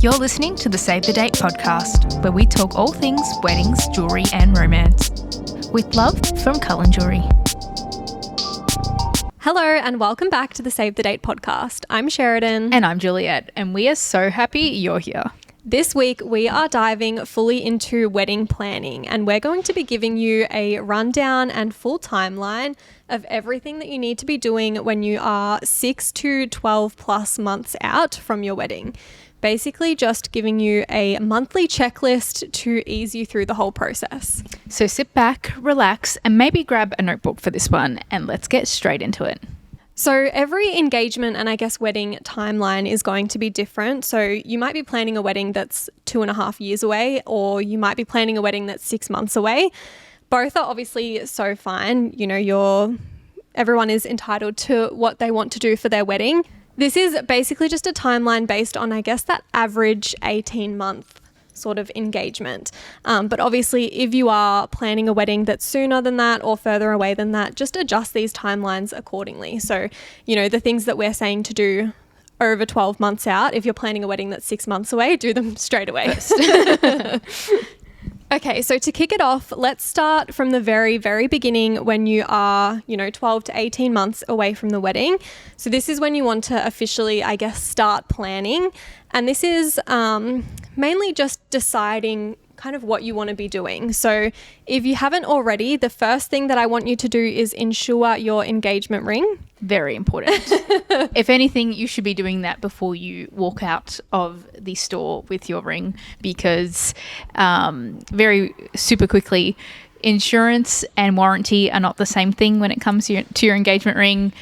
You're listening to the Save the Date podcast, where we talk all things weddings, jewellery and romance. With love from Cullen Jewellery. Hello and welcome back to the Save the Date podcast. I'm Sheridan. And I'm Juliette, and we are so happy you're here. This week we are diving fully into wedding planning, and we're going to be giving you a rundown and full timeline of everything that you need to be doing when you are 6 to 12 plus months out from your wedding. Basically just giving you a monthly checklist to ease you through the whole process. So sit back, relax, and maybe grab a notebook for this one, and let's get straight into it. So every engagement and I guess wedding timeline is going to be different. So you might be planning a wedding that's 2.5 years away, or you might be planning a wedding that's 6 months away. Both are obviously so fine. You know, everyone is entitled to what they want to do for their wedding. This is basically just a timeline based on, I guess, that average 18-month sort of engagement. But obviously, if you are planning a wedding that's sooner than that or further away than that, just adjust these timelines accordingly. So, you know, the things that we're saying to do over 12 months out, if you're planning a wedding that's 6 months away, do them straight away. Okay, so to kick it off, let's start from the very, very beginning when you are, 12 to 18 months away from the wedding. So this is when you want to officially, I guess, start planning. And this is mainly just deciding kind of what you want to be doing. So if you haven't already, the first thing that I want you to do is ensure your engagement ring. Very important. If anything, you should be doing that before you walk out of the store with your ring, because very super quickly, insurance and warranty are not the same thing when it comes to your engagement ring.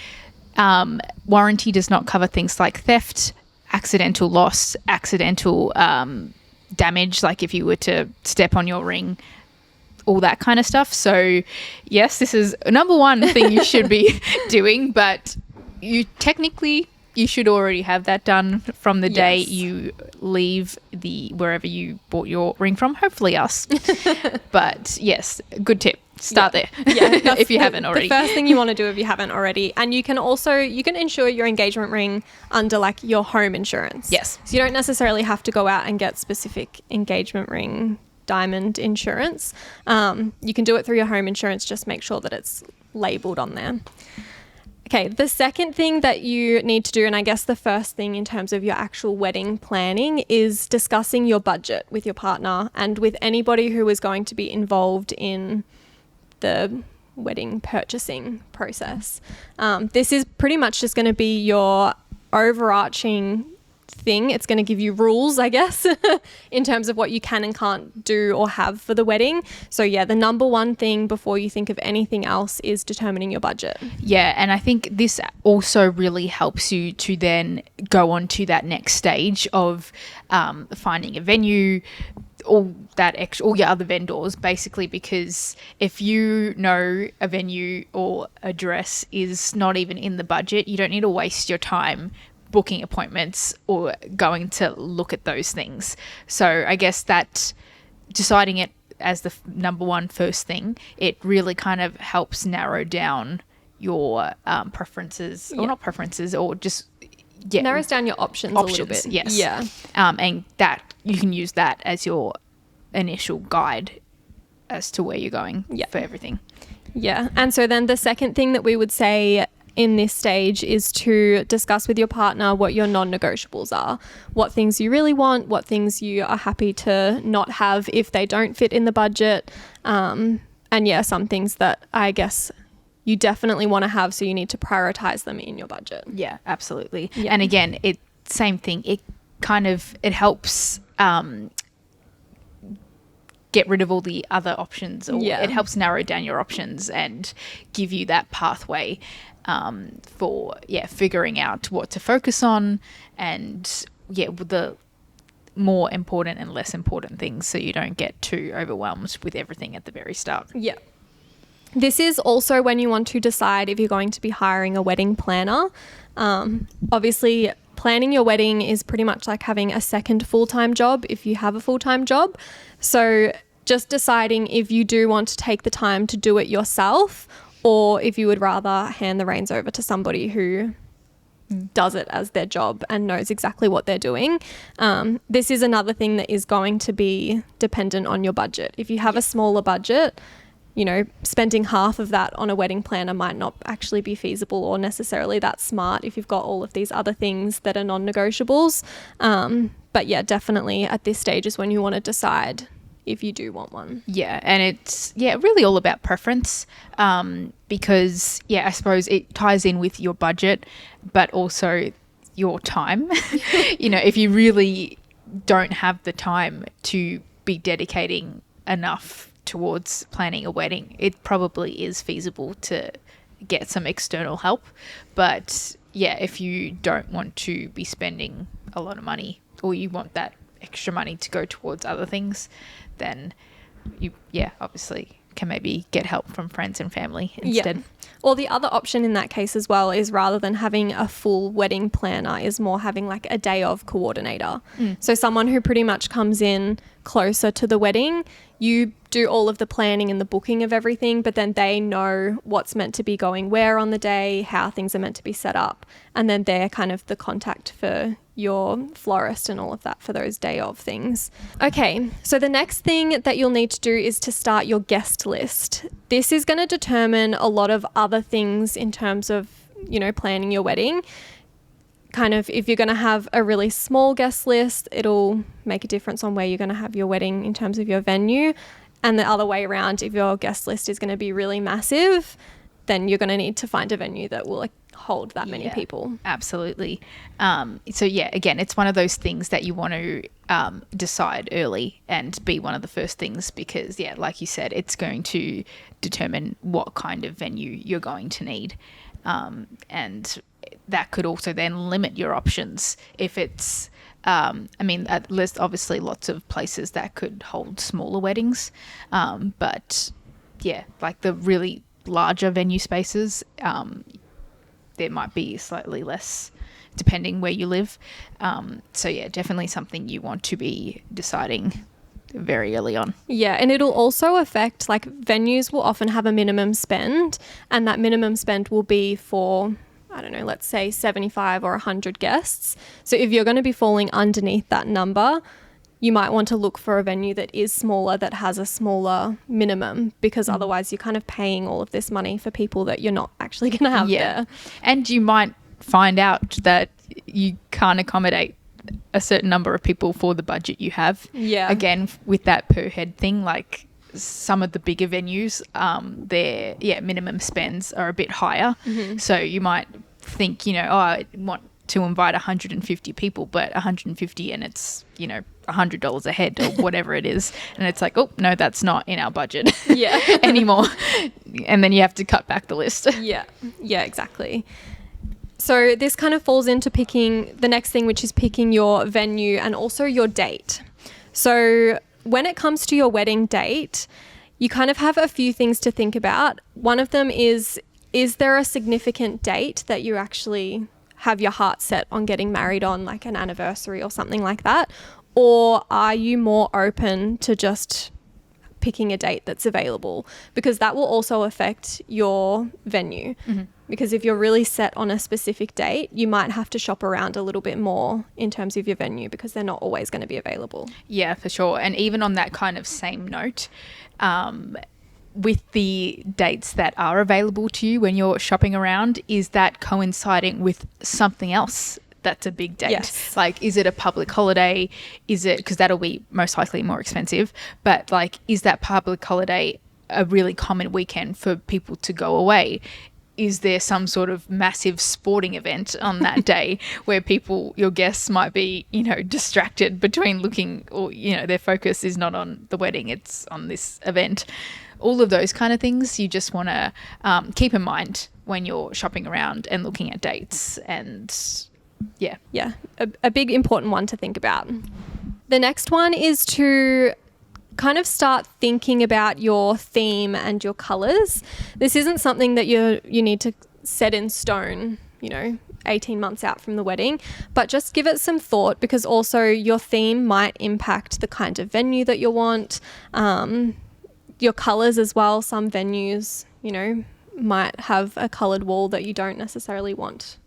Warranty does not cover things like theft, accidental loss, accidental damage, like if you were to step on your ring, all that kind of stuff. So yes, this is number one thing you should be doing, but you should already have that done from the day you leave wherever you bought your ring from, hopefully us. But yes, good tip. Start there. Yeah, if you haven't already. The first thing you want to do if you haven't already. And you can insure your engagement ring under like your home insurance. Yes. So you don't necessarily have to go out and get specific engagement ring diamond insurance. You can do it through your home insurance. Just make sure that it's labeled on there. Okay, the second thing that you need to do, and I guess the first thing in terms of your actual wedding planning, is discussing your budget with your partner and with anybody who is going to be involved in the wedding purchasing process. This is pretty much just going to be your overarching thing. It's going to give you rules, I guess, in terms of what you can and can't do or have for the wedding. So yeah, the number one thing before you think of anything else is determining your budget. Yeah, and I think this also really helps you to then go on to that next stage of finding a venue, all your other vendors, basically, because if you know a venue or a dress is not even in the budget, you don't need to waste your time booking appointments or going to look at those things. So I guess that deciding it as the number one first thing, it really kind of helps narrow down your preferences, or not preferences, or just narrows down your options a little bit. Yes. Yeah. And that you can use that as your initial guide as to where you're going for everything. Yeah. And so then the second thing that we would say in this stage is to discuss with your partner what your non-negotiables are, what things you really want, what things you are happy to not have if they don't fit in the budget. And some things that I guess you definitely want to have, so you need to prioritize them in your budget. Yeah, absolutely. Yeah. And again, same thing. It helps get rid of all the other options, or it helps narrow down your options and give you that pathway for figuring out what to focus on, and with the more important and less important things, so you don't get too overwhelmed with everything at the very start. Yeah. This is also when you want to decide if you're going to be hiring a wedding planner. Obviously, planning your wedding is pretty much like having a second full-time job if you have a full-time job. So just deciding if you do want to take the time to do it yourself, or if you would rather hand the reins over to somebody who does it as their job and knows exactly what they're doing. This is another thing that is going to be dependent on your budget. If you have a smaller budget, you know, spending half of that on a wedding planner might not actually be feasible or necessarily that smart if you've got all of these other things that are non-negotiables. But yeah, definitely at this stage is when you want to decide if you do want one. Yeah, and it's really all about preference, because I suppose it ties in with your budget, but also your time. You know, if you really don't have the time to be dedicating enough towards planning a wedding, it probably is feasible to get some external help. But yeah, if you don't want to be spending a lot of money, or you want that extra money to go towards other things, then you obviously can maybe get help from friends and family instead. Or the other option in that case as well is, rather than having a full wedding planner, is more having like a day of coordinator. So someone who pretty much comes in closer to the wedding. You do all of the planning and the booking of everything, but then they know what's meant to be going where on the day, how things are meant to be set up, and then they're kind of the contact for your florist and all of that for those day of things. Okay, so the next thing that you'll need to do is to start your guest list. This is going to determine a lot of other things in terms of, you know, planning your wedding. Kind of, if you're going to have a really small guest list, it'll make a difference on where you're going to have your wedding in terms of your venue. And the other way around, if your guest list is going to be really massive, then you're going to need to find a venue that will hold that many people. Absolutely. So yeah, again, it's one of those things that you want to decide early and be one of the first things, because like you said, it's going to determine what kind of venue you're going to need. And that could also then limit your options. If it's, there's obviously lots of places that could hold smaller weddings. But yeah, like the really larger venue spaces, there might be slightly less depending where you live. So yeah, definitely something you want to be deciding very early on. Yeah, and it'll also affect, like, venues will often have a minimum spend, and that minimum spend will be for, I don't know, let's say 75 or 100 guests. So if you're going to be falling underneath that number, you might want to look for a venue that is smaller, that has a smaller minimum, because otherwise you're kind of paying all of this money for people that you're not actually going to have there. And you might find out that you can't accommodate a certain number of people for the budget you have. Yeah. Again, with that per head thing, like some of the bigger venues, their minimum spends are a bit higher. So you might think, I want to invite 150 people, but 150 and it's, $100 a head or whatever it is. And it's like, oh, no, that's not in our budget anymore. And then you have to cut back the list. Yeah, exactly. So this kind of falls into picking the next thing, which is picking your venue and also your date. So when it comes to your wedding date, you kind of have a few things to think about. One of them is there a significant date that you actually have your heart set on getting married on, like an anniversary or something like that? Or are you more open to just picking a date that's available? Because that will also affect your venue. Because if you're really set on a specific date, you might have to shop around a little bit more in terms of your venue, because they're not always going to be available. Yeah, for sure. And even on that kind of same note, with the dates that are available to you when you're shopping around, is that coinciding with something else that's a big date? Yes. Like, is it a public holiday? Is it, because that'll be most likely more expensive, but like, is that public holiday a really common weekend for people to go away? Is there some sort of massive sporting event on that day where your guests might be, distracted between looking, or, their focus is not on the wedding, it's on this event? All of those kind of things you just want to keep in mind when you're shopping around and looking at dates. And a big important one to think about. The next one is to kind of start thinking about your theme and your colors. This isn't something that you need to set in stone, 18 months out from the wedding, but just give it some thought, because also your theme might impact the kind of venue that you want, your colors as well. Some venues, might have a colored wall that you don't necessarily want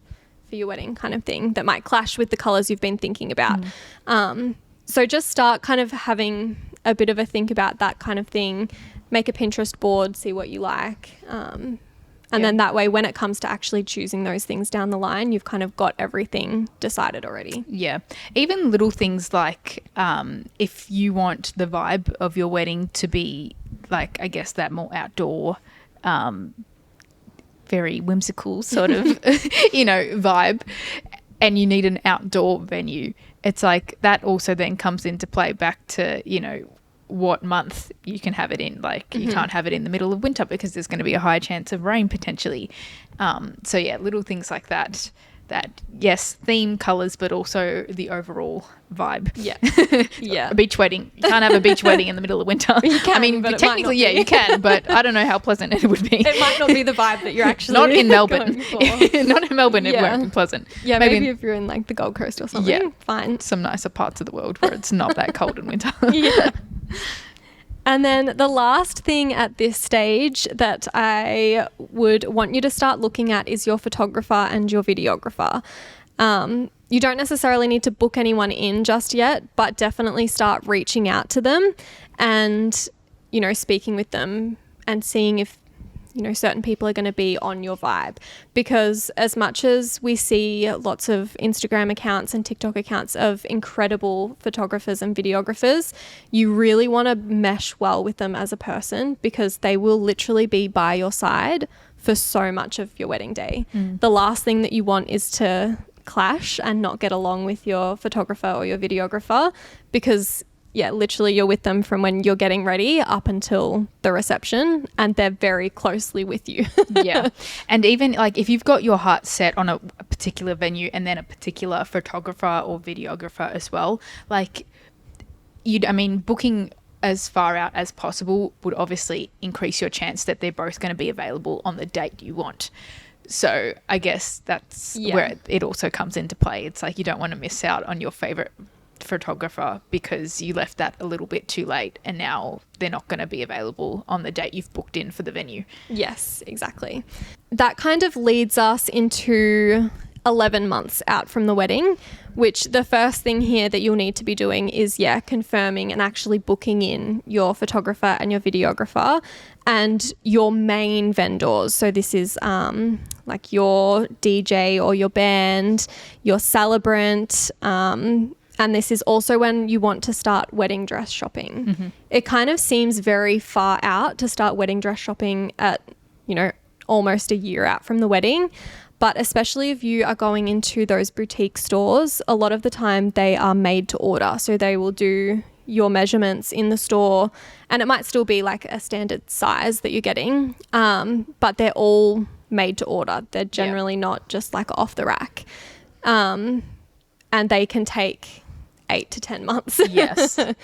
for your wedding kind of thing that might clash with the colours you've been thinking about. So just start kind of having a bit of a think about that kind of thing. Make a Pinterest board, see what you like. And then that way, when it comes to actually choosing those things down the line, you've kind of got everything decided already. Yeah. Even little things like if you want the vibe of your wedding to be like, I guess, that more outdoor, very whimsical sort of, vibe, and you need an outdoor venue, it's like that also then comes into play back to, what month you can have it in. Like you can't have it in the middle of winter because there's going to be a high chance of rain potentially. So yeah, little things like that yes, theme, colours, but also the overall vibe. Yeah. A beach wedding, you can't have a beach wedding in the middle of winter. You can, I mean, but technically you can, but I don't know how pleasant it would be. It might not be the vibe that you're actually not in Melbourne. Not in Melbourne. Yeah. It won't be pleasant. Yeah, maybe if you're in like the Gold Coast or something. Fine. Some nicer parts of the world where it's not that cold in winter. Yeah. And then the last thing at this stage that I would want you to start looking at is your photographer and your videographer. You don't necessarily need to book anyone in just yet, but definitely start reaching out to them and, speaking with them and seeing if, certain people are going to be on your vibe. Because as much as we see lots of Instagram accounts and TikTok accounts of incredible photographers and videographers, you really want to mesh well with them as a person because they will literally be by your side for so much of your wedding day. The last thing that you want is to clash and not get along with your photographer or your videographer because literally you're with them from when you're getting ready up until the reception and they're very closely with you. And even like if you've got your heart set on a particular venue and then a particular photographer or videographer as well, like booking as far out as possible would obviously increase your chance that they're both going to be available on the date you want. So I guess that's where it also comes into play. It's like you don't want to miss out on your favorite photographer because you left that a little bit too late and now they're not going to be available on the date you've booked in for the venue. Yes, exactly. That kind of leads us into 11 months out from the wedding, which the first thing here that you'll need to be doing is confirming and actually booking in your photographer and your videographer and your main vendors. So this is like your DJ or your band, your celebrant, and this is also when you want to start wedding dress shopping. It kind of seems very far out to start wedding dress shopping at, almost a year out from the wedding. But especially if you are going into those boutique stores, a lot of the time they are made to order. So they will do your measurements in the store and it might still be like a standard size that you're getting, but they're all made to order. They're generally not just like off the rack. And they can take 8 to 10 months to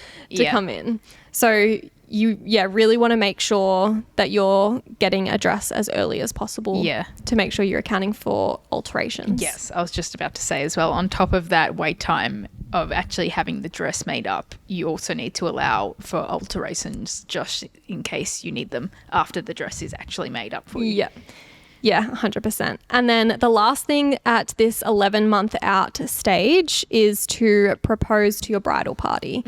come in. So you really want to make sure that you're getting a dress as early as possible to make sure you're accounting for alterations. Yes, I was just about to say as well, on top of that wait time of actually having the dress made up, you also need to allow for alterations just in case you need them after the dress is actually made up for you. Yeah, 100%. And then the last thing at this 11-month out stage is to propose to your bridal party.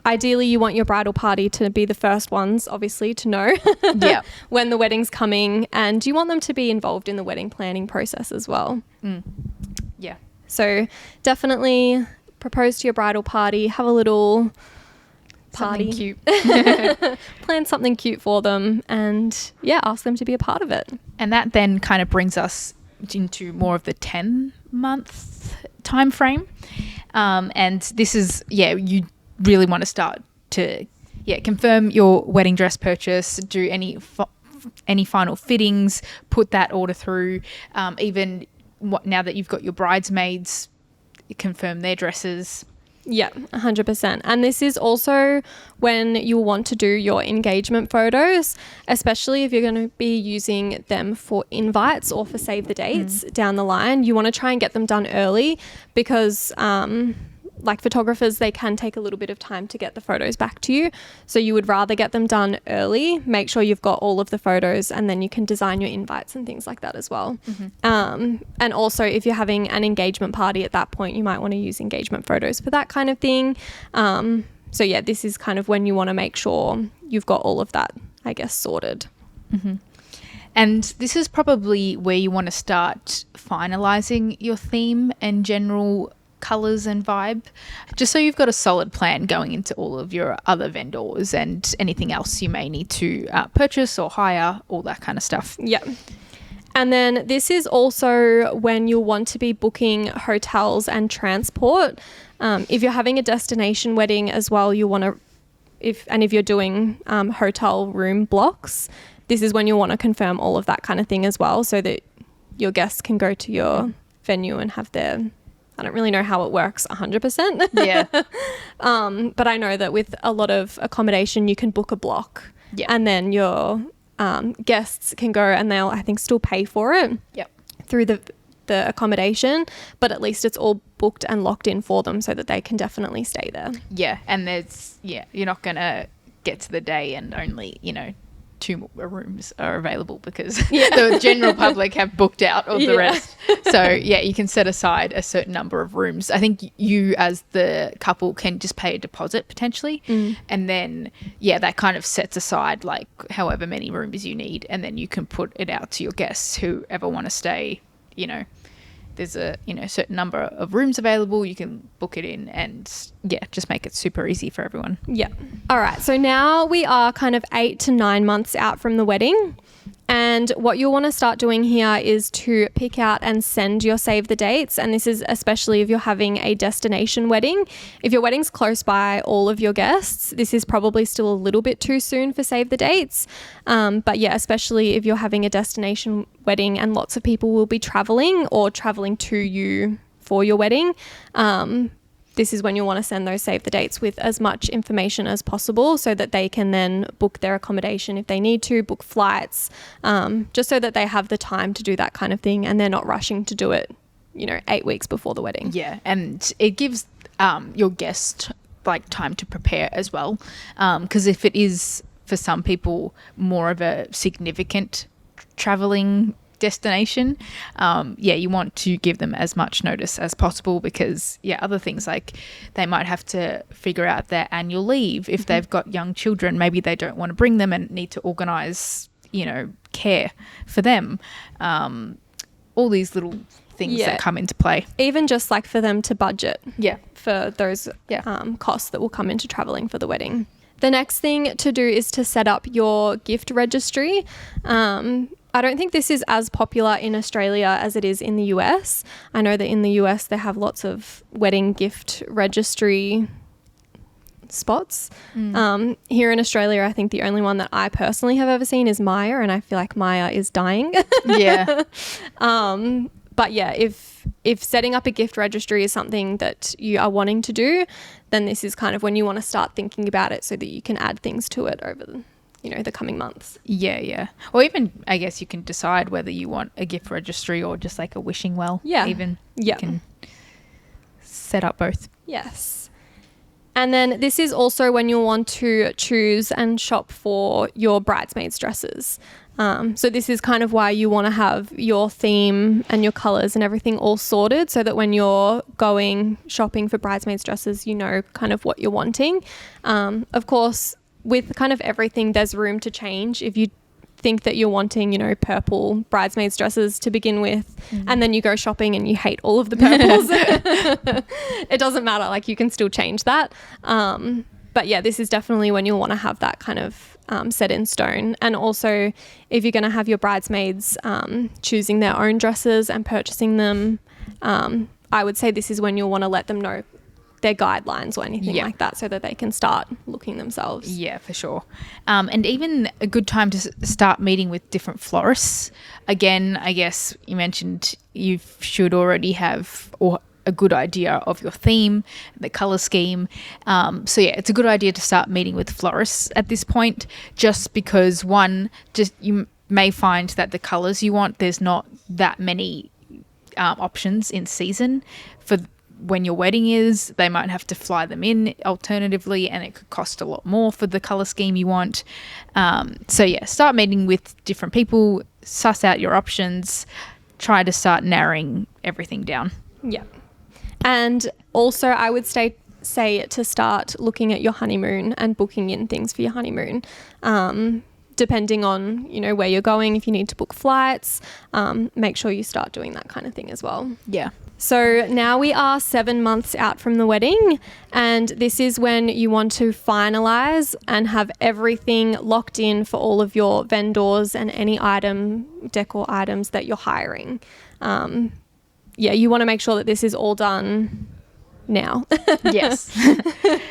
Ideally, you want your bridal party to be the first ones, obviously, to know when the wedding's coming, and you want them to be involved in the wedding planning process as well. So definitely propose to your bridal party, have a little party, something cute. Plan something cute for them, and ask them to be a part of it. And that then kind of brings us into more of the 10-month time frame. And this is, you really want to start to, confirm your wedding dress purchase, do any final fittings, put that order through, even now that you've got your bridesmaids, confirm their dresses. Yeah, 100%. And this is also when you'll want to do your engagement photos, especially if you're going to be using them for invites or for save the dates down the line. You want to try and get them done early because like photographers, they can take a little bit of time to get the photos back to you. So you would rather get them done early, make sure you've got all of the photos, and then you can design your invites and things like that as well. And also if you're having an engagement party at that point, you might want to use engagement photos for that kind of thing. So yeah, this is kind of when you want to make sure you've got all of that, I guess, sorted. And this is probably where you want to start finalizing your theme and general colors and vibe, just so you've got a solid plan going into all of your other vendors and anything else you may need to purchase or hire, all that kind of stuff. Yeah. And then this is also when you'll want to be booking hotels and transport. If you're having a destination wedding as well, you want to, if you're doing hotel room blocks, this is when you'll want to confirm all of that kind of thing as well, so that your guests can go to your venue and have their, I don't really know how it works 100%. Yeah. But I know that with a lot of accommodation, you can book a block. Yeah. And then your guests can go and they'll, I think, still pay for it. Yep. Through the accommodation, but at least it's all booked and locked in for them so that they can definitely stay there. Yeah. And you're not going to get to the day and only, 2 rooms are available because the general public have booked out all the rest. So you can set aside a certain number of rooms. I think you as the couple can just pay a deposit potentially, and then that kind of sets aside like however many rooms you need, and then you can put it out to your guests who ever want to stay. There's a certain number of rooms available. You can book it in and just make it super easy for everyone. Yeah. All right. So now we are kind of 8 to 9 months out from the wedding. And what you'll want to start doing here is to pick out and send your save the dates. And this is especially if you're having a destination wedding. If your wedding's close by all of your guests, this is probably still a little bit too soon for save the dates. But especially if you're having a destination wedding and lots of people will be traveling or traveling to you for your wedding. This is when you'll want to send those save the dates with as much information as possible so that they can then book their accommodation if they need to, book flights, just so that they have the time to do that kind of thing and they're not rushing to do it, 8 weeks before the wedding. Yeah, and it gives your guest like time to prepare as well, because if it is for some people more of a significant traveling destination, you want to give them as much notice as possible, because other things like they might have to figure out their annual leave if they've got young children. Maybe they don't want to bring them and need to organize care for them, all these little things that come into play, even just like for them to budget for those costs that will come into traveling for the wedding. The next thing to do is to set up your gift registry. I don't think this is as popular in Australia as it is in the US. I know that in the US they have lots of wedding gift registry spots. Here in Australia, I think the only one that I personally have ever seen is Maya, and I feel like Maya is dying. But if setting up a gift registry is something that you are wanting to do, then this is kind of when you want to start thinking about it so that you can add things to it over the coming months. Or even I guess you can decide whether you want a gift registry or just like a wishing well. You can set up both. Yes. And then this is also when you'll want to choose and shop for your bridesmaids dresses. So this is kind of why you want to have your theme and your colors and everything all sorted, so that when you're going shopping for bridesmaids dresses, you know kind of what you're wanting. Of course, with kind of everything, there's room to change. If you think that you're wanting, purple bridesmaids dresses to begin with, and then you go shopping and you hate all of the purples, it doesn't matter. Like, you can still change that. But this is definitely when you'll want to have that kind of set in stone. And also, if you're going to have your bridesmaids choosing their own dresses and purchasing them, I would say this is when you'll want to let them know their guidelines or anything like that, so that they can start looking themselves. Yeah, for sure. And even a good time to start meeting with different florists. Again, I guess you mentioned you should already have a good idea of your theme, the color scheme. It's a good idea to start meeting with florists at this point, just because you may find that the colors you want, there's not that many options in season when your wedding is. They might have to fly them in alternatively, and it could cost a lot more for the colour scheme you want. Start meeting with different people, suss out your options, try to start narrowing everything down. Yeah. And also I would say to start looking at your honeymoon and booking in things for your honeymoon. Depending on, where you're going, if you need to book flights, make sure you start doing that kind of thing as well. Yeah. So now we are 7 months out from the wedding, and this is when you want to finalize and have everything locked in for all of your vendors and any decor items that you're hiring. You want to make sure that this is all done now. Yes,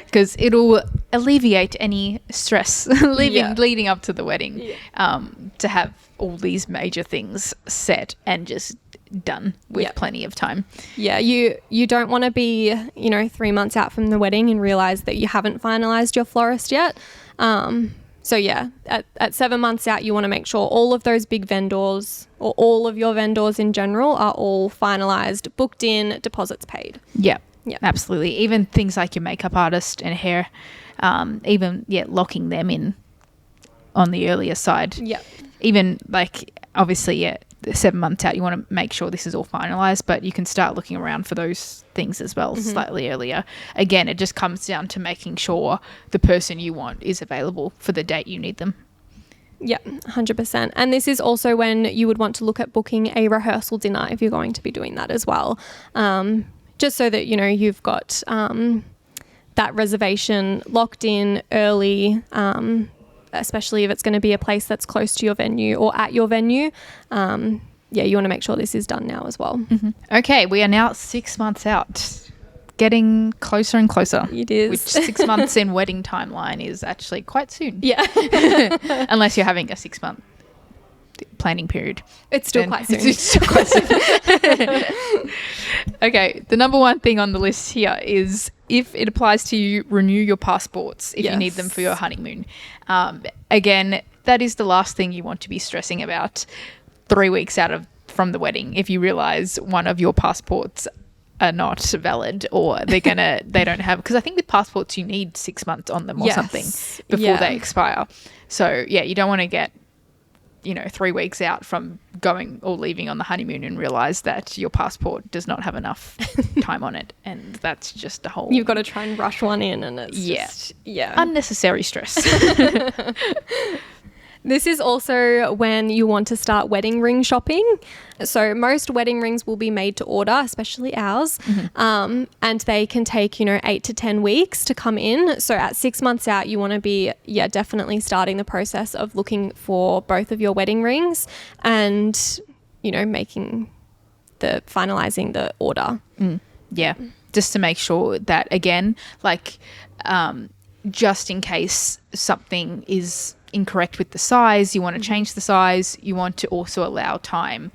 because it'll alleviate any stress leading up to the wedding, to have all these major things set and just done with plenty of time. You don't want to be 3 months out from the wedding and realize that you haven't finalized your florist yet. At 7 months out, you want to make sure all of those big vendors, or all of your vendors in general, are all finalized, booked in, deposits paid. Yeah, absolutely. Even things like your makeup artist and hair, locking them in on the earlier side. Yeah. Even obviously, 7 months out, you want to make sure this is all finalized, but you can start looking around for those things as well slightly earlier. Again, it just comes down to making sure the person you want is available for the date you need them. Yeah, 100%. And this is also when you would want to look at booking a rehearsal dinner if you're going to be doing that as well. Just so that, you've got that reservation locked in early, especially if it's going to be a place that's close to your venue or at your venue. You want to make sure this is done now as well. Mm-hmm. Okay, we are now 6 months out. Getting closer and closer. It is. Which 6 months in wedding timeline is actually quite soon. Yeah. Unless you're having a 6 month planning period. It's still quite soon. It's still quite soon. Okay, the number one thing on the list here is, if it applies to you, renew your passports if you need them for your honeymoon. Again, that is the last thing you want to be stressing about 3 weeks out from the wedding. If you realize one of your passports are not valid, or they don't have, because I think with passports you need 6 months on them or something before they expire. So you don't want to get 3 weeks out from going or leaving on the honeymoon and realize that your passport does not have enough time on it, and that's just a whole, you've got to try and rush one in, and it's unnecessary stress. This is also when you want to start wedding ring shopping. So most wedding rings will be made to order, especially ours, and they can take 8 to 10 weeks to come in. So at 6 months out, you want to be definitely starting the process of looking for both of your wedding rings, and finalizing the order. Just to make sure that, again, just in case something is incorrect with the size, you want to change the size, you want to also allow time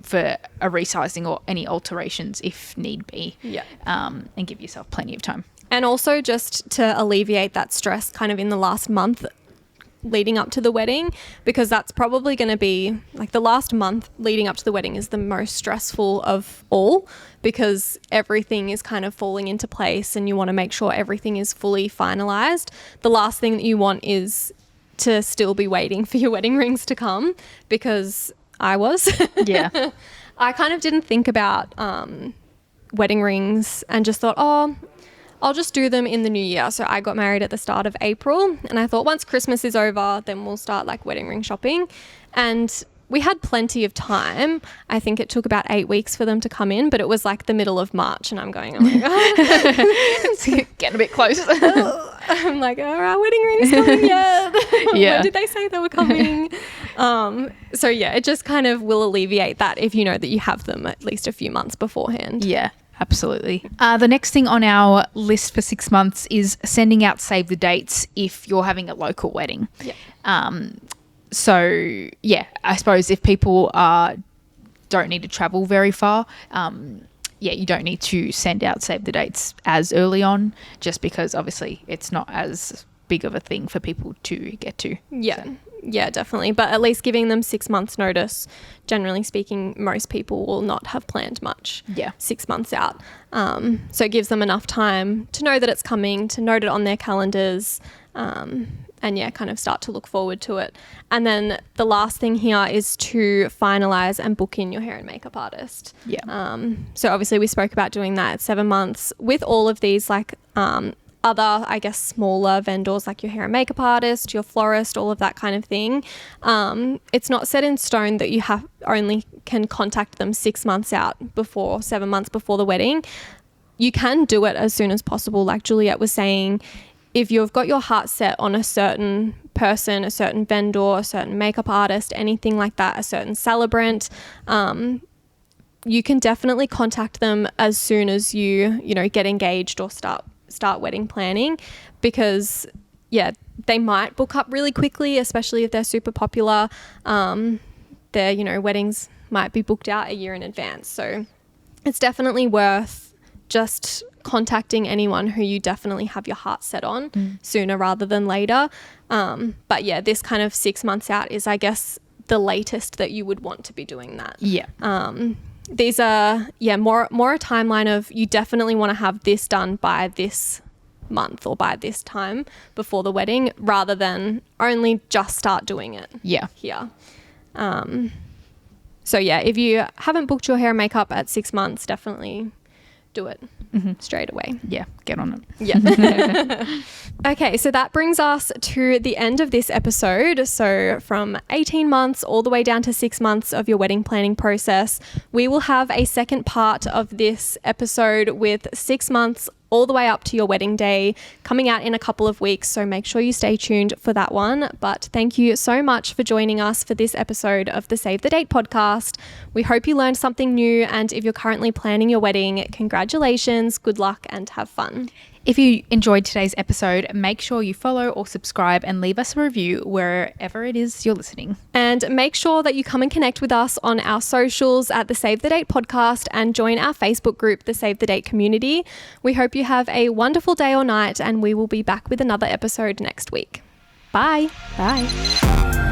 for a resizing or any alterations if need be, and give yourself plenty of time. And also, just to alleviate that stress kind of in the last month leading up to the wedding, because that's probably going to be the last month leading up to the wedding is the most stressful of all, because everything is kind of falling into place and you want to make sure everything is fully finalized. The last thing that you want is to still be waiting for your wedding rings to come, because I was. I kind of didn't think about wedding rings and just thought, I'll just do them in the new year. So I got married at the start of April, and I thought once Christmas is over, then we'll start wedding ring shopping. And we had plenty of time. I think it took about 8 weeks for them to come in, but it was the middle of March, and I'm going, oh my God. It's getting a bit close. I'm like, are our wedding rings coming yet? When did they say they were coming? It just kind of will alleviate that if you know that you have them at least a few months beforehand. Yeah. Absolutely. The next thing on our list for 6 months is sending out save the dates if you're having a local wedding. I suppose if people don't need to travel very far, you don't need to send out save the dates as early on, just because obviously it's not as big of a thing for people to get to. Yeah. Yeah, definitely. But at least giving them 6 months notice, generally speaking, most people will not have planned much 6 months out. So it gives them enough time to know that it's coming, to note it on their calendars, and yeah, kind of start to look forward to it. And then the last thing here is to finalize and book in your hair and makeup artist. Yeah. So obviously we spoke about doing that at 7 months. With all of these, like, other, I guess, smaller vendors like your hair and makeup artist, your florist, all of that kind of thing. It's not set in stone that you only can contact them 6 months out before, 7 months before the wedding. You can do it as soon as possible. Like Juliette was saying, if you've got your heart set on a certain person, a certain vendor, a certain makeup artist, anything like that, a certain celebrant, you can definitely contact them as soon as you get engaged or start wedding planning, because they might book up really quickly, especially if they're super popular. Their weddings might be booked out a year in advance, so it's definitely worth just contacting anyone who you definitely have your heart set on sooner rather than later. But yeah, this kind of 6 months out is, I guess, the latest that you would want to be doing that. These are more a timeline of, you definitely want to have this done by this month or by this time before the wedding, rather than only just start doing it here. So yeah, if you haven't booked your hair and makeup at 6 months, definitely do it straight away. Yeah, get on it. Yeah. Okay, so that brings us to the end of this episode. So from 18 months all the way down to 6 months of your wedding planning process. We will have a second part of this episode with 6 months all the way up to your wedding day coming out in a couple of weeks. So make sure you stay tuned for that one. But thank you so much for joining us for this episode of the Save the Date podcast. We hope you learned something new. And if you're currently planning your wedding, congratulations, good luck, and have fun. If you enjoyed today's episode, make sure you follow or subscribe and leave us a review wherever it is you're listening. And make sure that you come and connect with us on our socials at the Save the Date podcast and join our Facebook group, the Save the Date community. We hope you have a wonderful day or night, and we will be back with another episode next week. Bye. Bye.